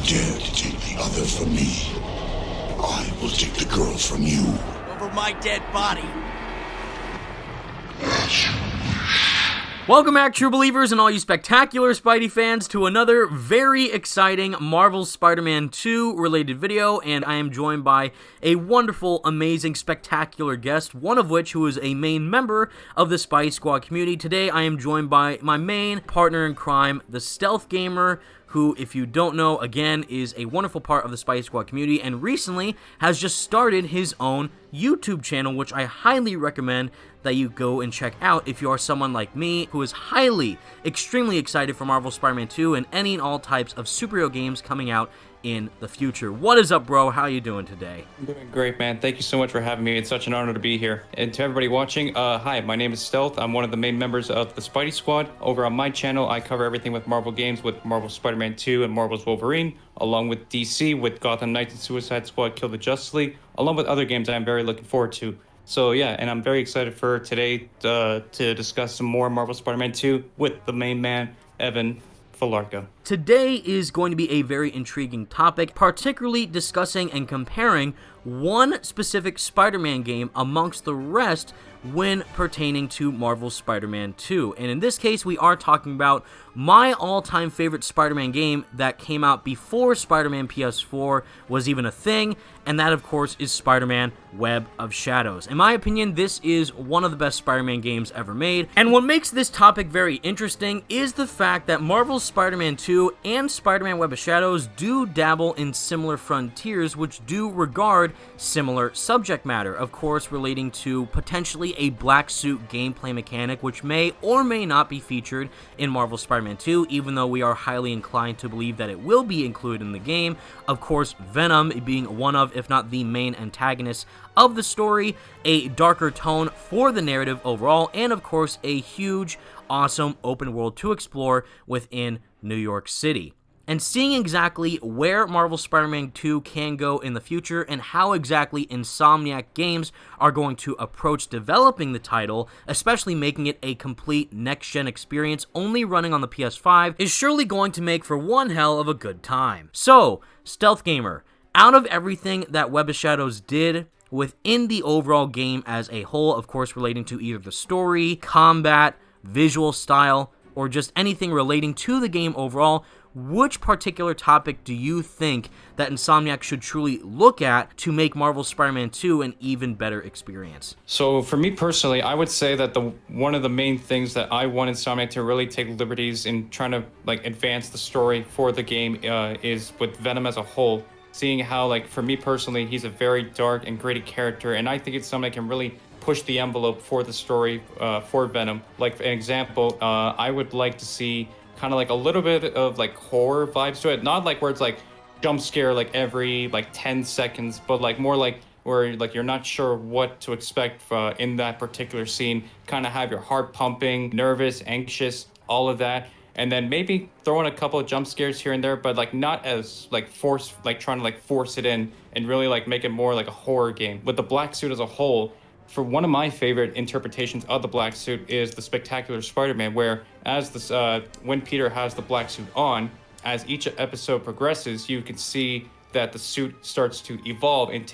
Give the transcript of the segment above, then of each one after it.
dare to take the other from me, I will take the girl from you. Over my dead body. Welcome back, true believers and all you spectacular Spidey fans, to another very exciting Marvel's Spider-Man 2 related video, and I am joined by a wonderful, amazing, spectacular guest, one of which who is a main member of the Spidey Squad community. Today I am joined by my main partner in crime, the Stealth Gamer, who, if you don't know, again, is a wonderful part of the Spidey Squad community, and recently has just started his own YouTube channel, which I highly recommend that you go and check out if you are someone like me, who is extremely excited for Marvel's Spider-Man 2 and any and all types of superhero games coming out in the future. What is up, bro? How you doing today? I'm doing great, man. Thank you so much for having me. It's such an honor to be here. And to everybody watching, hi, my name is Stealth. I'm one of the main members of the Spidey Squad. Over on my channel, I cover everything with Marvel games, with Marvel's Spider-Man 2 and Marvel's Wolverine, along with DC, with Gotham Knights and Suicide Squad, Kill the Justice League, along with other games I'm very looking forward to. So yeah, and I'm very excited for today to discuss some more Marvel Spider-Man 2 with the main man, Evan Filarca. Today is going to be a very intriguing topic, particularly discussing and comparing one specific Spider-Man game amongst the rest when pertaining to Marvel's Spider-Man 2. And in this case, we are talking about my all-time favorite Spider-Man game that came out before Spider-Man PS4 was even a thing, and that, of course, is Spider-Man Web of Shadows. In my opinion, this is one of the best Spider-Man games ever made, and what makes this topic very interesting is the fact that Marvel's Spider-Man 2 and Spider-Man Web of Shadows do dabble in similar frontiers, which do regard similar subject matter, of course, relating to potentially a black suit gameplay mechanic, which may or may not be featured in Marvel's Spider-Man 2, even though we are highly inclined to believe that it will be included in the game. Of course, Venom being one of, if not the main antagonist of the story, a darker tone for the narrative overall, and of course, a huge, awesome open world to explore within New York City. And seeing exactly where Marvel Spider-Man 2 can go in the future and how exactly Insomniac Games are going to approach developing the title, especially making it a complete next-gen experience only running on the PS5, is surely going to make for one hell of a good time. So, Stealth Gamer, out of everything that Web of Shadows did within the overall game as a whole, of course relating to either the story, combat, visual style, or just anything relating to the game overall, which particular topic do you think that Insomniac should truly look at to make Marvel Spider-Man 2 an even better experience? So for me personally, I would say that one of the main things that I want Insomniac to really take liberties in trying to advance the story for the game is with Venom as a whole. Seeing how, for me personally, he's a very dark and gritty character, and I think it's something that can really push the envelope for the story for Venom. Like, for an example, I would like to see kind of a little bit of horror vibes to it, not where it's jump scare every 10 seconds, but more where you're not sure what to expect in that particular scene. Kind of have your heart pumping, nervous, anxious, all of that. And then maybe throw in a couple of jump scares here and there, but not as force, trying to force it in and really make it more like a horror game. With the black suit as a whole, for one of my favorite interpretations of the black suit is the Spectacular Spider-Man, where as this when Peter has the black suit on, as each episode progresses, you can see that the suit starts to evolve and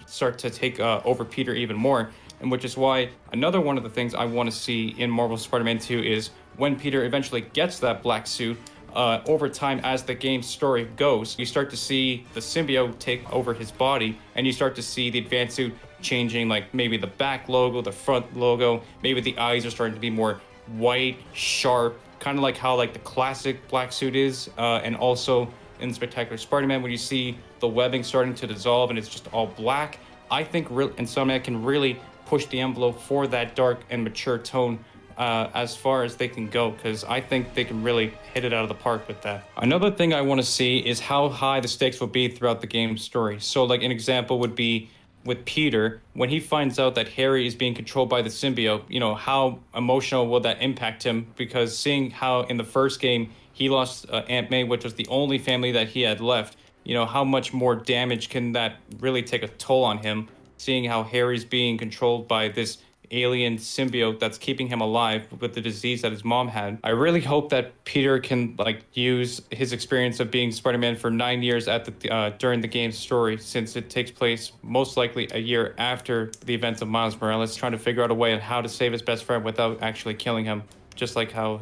start to take over Peter even more. And which is why another one of the things I want to see in Marvel Spider-Man 2 is when Peter eventually gets that black suit, over time as the game's story goes, you start to see the symbiote take over his body, and you start to see the advanced suit changing, maybe the back logo, the front logo, maybe the eyes are starting to be more white, sharp, kind of how the classic black suit is, and also in Spectacular Spider-Man when you see the webbing starting to dissolve and it's just all black. I think Insomniac can really push the envelope for that dark and mature tone as far as they can go, because I think they can really hit it out of the park with that. Another thing I want to see is how high the stakes will be throughout the game's story. So an example would be with Peter, when he finds out that Harry is being controlled by the symbiote, how emotional will that impact him? Because seeing how in the first game he lost Aunt May, which was the only family that he had left, how much more damage can that really take a toll on him? Seeing how Harry's being controlled by this alien symbiote that's keeping him alive with the disease that his mom had. I really hope that Peter can like use his experience of being Spider-Man for 9 years at the during the game's story, since it takes place most likely a year after the events of Miles Morales, trying to figure out a way on how to save his best friend without actually killing him, just like how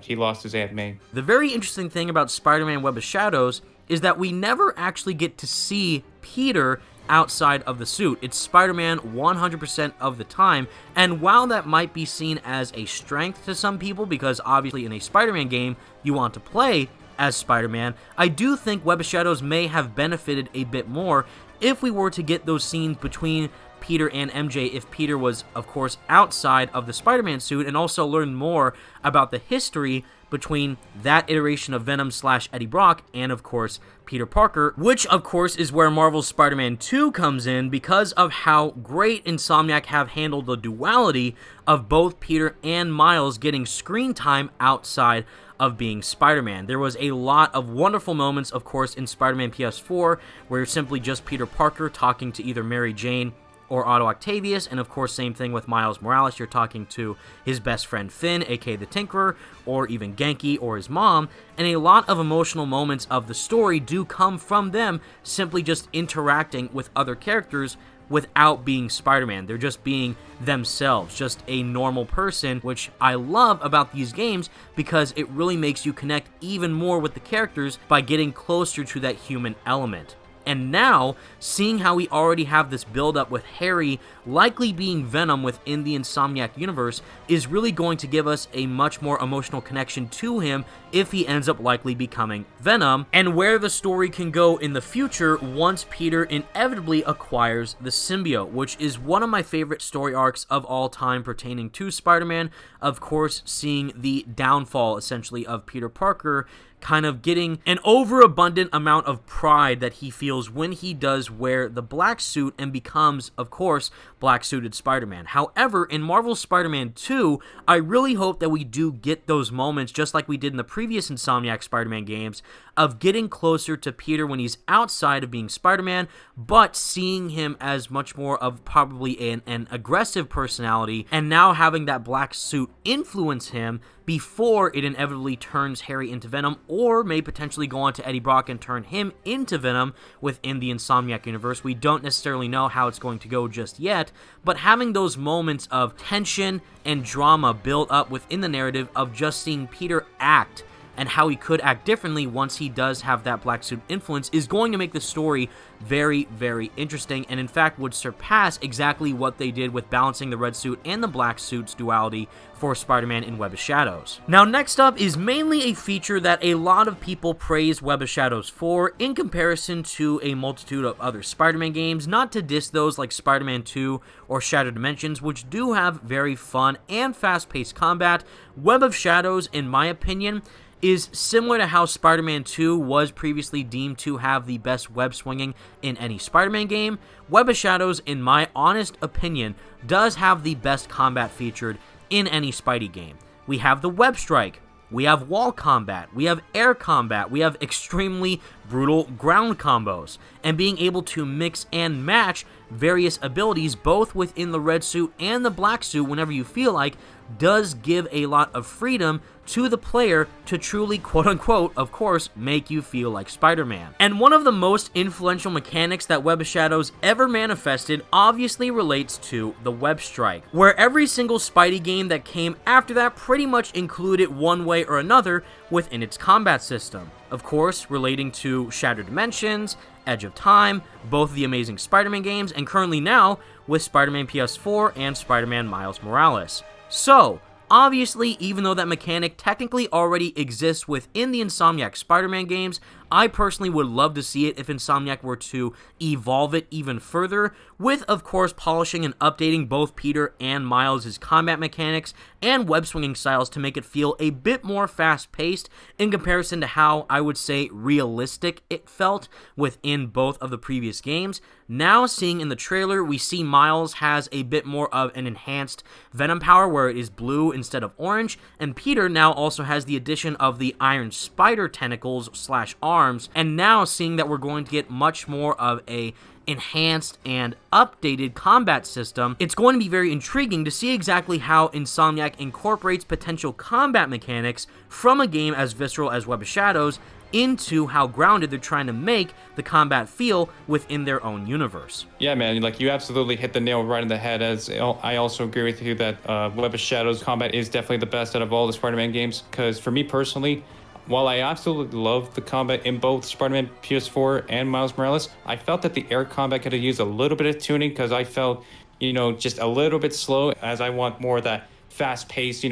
he lost his Aunt May. The very interesting thing about Spider-Man Web of Shadows is that we never actually get to see Peter outside of the suit. It's Spider-Man 100% of the time, and while that might be seen as a strength to some people, because obviously in a Spider-Man game, you want to play as Spider-Man, I do think Web of Shadows may have benefited a bit more if we were to get those scenes between Peter and MJ, if Peter was, of course, outside of the Spider-Man suit, and also learn more about the history between that iteration of Venom / Eddie Brock and, of course, Peter Parker, which, of course, is where Marvel's Spider-Man 2 comes in because of how great Insomniac have handled the duality of both Peter and Miles getting screen time outside of being Spider-Man. There was a lot of wonderful moments, of course, in Spider-Man PS4, where you're simply just Peter Parker talking to either Mary Jane or Otto Octavius, and of course same thing with Miles Morales, you're talking to his best friend Finn, aka the Tinkerer, or even Genki or his mom, and a lot of emotional moments of the story do come from them simply just interacting with other characters without being Spider-Man. They're just being themselves, just a normal person, which I love about these games because it really makes you connect even more with the characters by getting closer to that human element. And now, seeing how we already have this build-up with Harry likely being Venom within the Insomniac universe is really going to give us a much more emotional connection to him if he ends up likely becoming Venom, and where the story can go in the future once Peter inevitably acquires the symbiote, which is one of my favorite story arcs of all time pertaining to Spider-Man. Of course, seeing the downfall, essentially, of Peter Parker, kind of getting an overabundant amount of pride that he feels when he does wear the black suit and becomes, of course, black-suited Spider-Man. However, in Marvel's Spider-Man 2, I really hope that we do get those moments, just like we did in the previous Insomniac Spider-Man games, of getting closer to Peter when he's outside of being Spider-Man, but seeing him as much more of probably an aggressive personality, and now having that black suit influence him before it inevitably turns Harry into Venom, or may potentially go on to Eddie Brock and turn him into Venom within the Insomniac universe. We don't necessarily know how it's going to go just yet, but having those moments of tension and drama build up within the narrative of just seeing Peter act and how he could act differently once he does have that black suit influence is going to make the story very, very interesting, and in fact would surpass exactly what they did with balancing the red suit and the black suit's duality for Spider-Man in Web of Shadows. Now, next up is mainly a feature that a lot of people praise Web of Shadows for in comparison to a multitude of other Spider-Man games, not to diss those like Spider-Man 2 or Shattered Dimensions, which do have very fun and fast-paced combat. Web of Shadows, in my opinion, is similar to how Spider-Man 2 was previously deemed to have the best web swinging in any Spider-Man game. Web of Shadows, in my honest opinion, does have the best combat featured in any Spidey game. We have the web strike, we have wall combat, we have air combat, we have extremely brutal ground combos, and being able to mix and match various abilities both within the red suit and the black suit whenever you feel like does give a lot of freedom to the player to truly, quote-unquote, of course, make you feel like Spider-Man. And one of the most influential mechanics that Web of Shadows ever manifested obviously relates to the web strike, where every single Spidey game that came after that pretty much included one way or another within its combat system. Of course, relating to Shattered Dimensions, Edge of Time, both the Amazing Spider-Man games, and currently now with Spider-Man PS4 and Spider-Man Miles Morales. So, obviously, even though that mechanic technically already exists within the Insomniac Spider-Man games, I personally would love to see it if Insomniac were to evolve it even further, with, of course, polishing and updating both Peter and Miles' combat mechanics and web-swinging styles to make it feel a bit more fast-paced in comparison to how, I would say, realistic it felt within both of the previous games. Now, seeing in the trailer, we see Miles has a bit more of an enhanced Venom power where it is blue instead of orange, and Peter now also has the addition of the Iron Spider tentacles / arms, and now seeing that we're going to get much more of a enhanced and updated combat system, it's going to be very intriguing to see exactly how Insomniac incorporates potential combat mechanics from a game as visceral as Web of Shadows into how grounded they're trying to make the combat feel within their own universe. Yeah, man, like you absolutely hit the nail right on the head. As I also agree with you that Web of Shadows combat is definitely the best out of all the Spider-Man games, because for me personally, while I absolutely love the combat in both Spider-Man PS4 and Miles Morales, I felt that the air combat could have used a little bit of tuning, because I felt, just a little bit slow, as I want more of that fast-paced,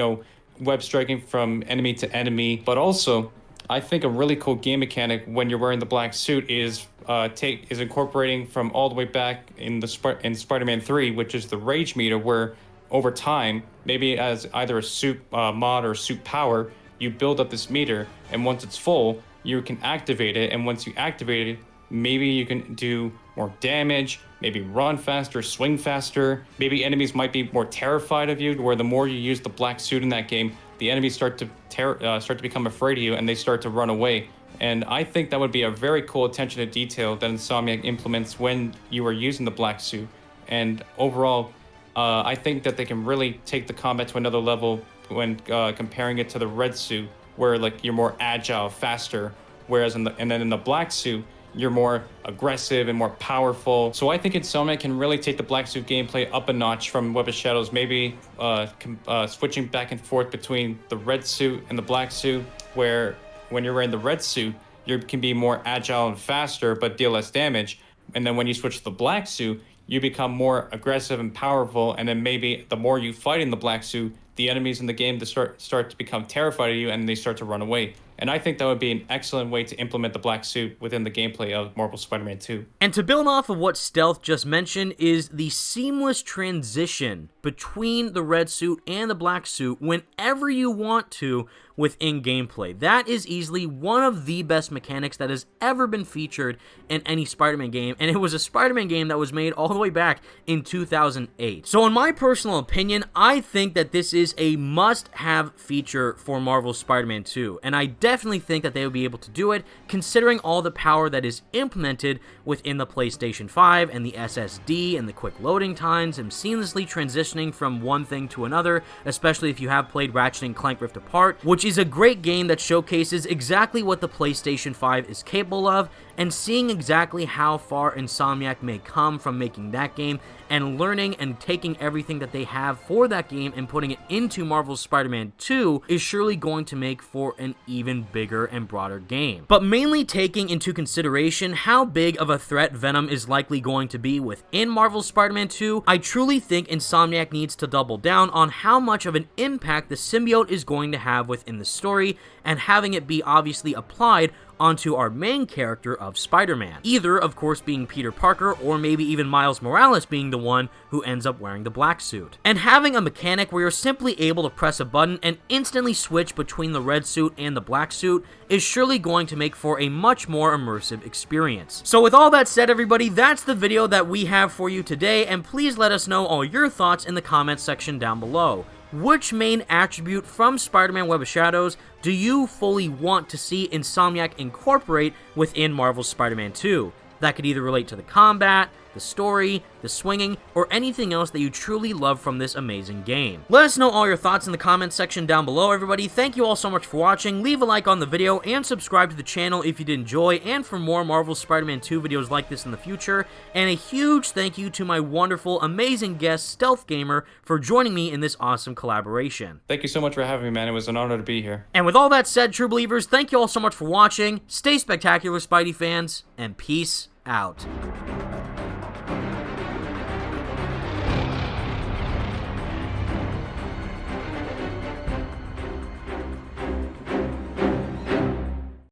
web striking from enemy to enemy. But also, I think a really cool game mechanic when you're wearing the black suit is incorporating from all the way back in Spider-Man 3, which is the Rage Meter, where over time, maybe as either a suit mod or suit power, you build up this meter, and once it's full, you can activate it, and once you activate it, maybe you can do more damage, maybe run faster, swing faster, maybe enemies might be more terrified of you, where the more you use the black suit in that game, the enemies start to become afraid of you, and they start to run away. And I think that would be a very cool attention to detail that Insomniac implements when you are using the black suit. And overall, I think that they can really take the combat to another level when comparing it to the red suit, where like you're more agile, faster, whereas in the black suit, you're more aggressive and more powerful. So I think Insomniac can really take the black suit gameplay up a notch from Web of Shadows, maybe switching back and forth between the red suit and the black suit, where when you're wearing the red suit, you can be more agile and faster, but deal less damage. And then when you switch to the black suit, you become more aggressive and powerful, and then maybe the more you fight in the black suit, the enemies in the game start to become terrified of you, and they start to run away. And I think that would be an excellent way to implement the black suit within the gameplay of Marvel Spider-Man 2. And to build off of what Stealth just mentioned is the seamless transition between the red suit and the black suit whenever you want to within gameplay. That is easily one of the best mechanics that has ever been featured in any Spider-Man game, and it was a Spider-Man game that was made all the way back in 2008. So in my personal opinion, I think that this is a must-have feature for Marvel Spider-Man 2, and I definitely think that they will be able to do it, considering all the power that is implemented within the PlayStation 5 and the SSD and the quick loading times and seamlessly transitioning from one thing to another, especially if you have played Ratchet & Clank Rift Apart, which is a great game that showcases exactly what the PlayStation 5 is capable of, and seeing exactly how far Insomniac may come from making that game and learning and taking everything that they have for that game and putting it into Marvel's Spider-Man 2 is surely going to make for an even bigger and broader game. But mainly taking into consideration how big of a threat Venom is likely going to be within Marvel's Spider-Man 2, I truly think Insomniac needs to double down on how much of an impact the symbiote is going to have within the story, and having it be obviously applied onto our main character of Spider-Man. Either, of course, being Peter Parker, or maybe even Miles Morales being the one who ends up wearing the black suit. And having a mechanic where you're simply able to press a button and instantly switch between the red suit and the black suit is surely going to make for a much more immersive experience. So with all that said, everybody, that's the video that we have for you today, and please let us know all your thoughts in the comments section down below. Which main attribute from Spider-Man Web of Shadows do you fully want to see Insomniac incorporate within Marvel's Spider-Man 2? That could either relate to the combat, the story, the swinging, or anything else that you truly love from this amazing game. Let us know all your thoughts in the comments section down below, everybody. Thank you all so much for watching. Leave a like on the video and subscribe to the channel if you did enjoy, and for more Marvel Spider-Man 2 videos like this in the future. And a huge thank you to my wonderful, amazing guest, Stealth Gamer, for joining me in this awesome collaboration. Thank you so much for having me, man. It was an honor to be here. And with all that said, true believers, thank you all so much for watching. Stay spectacular, Spidey fans, and peace out.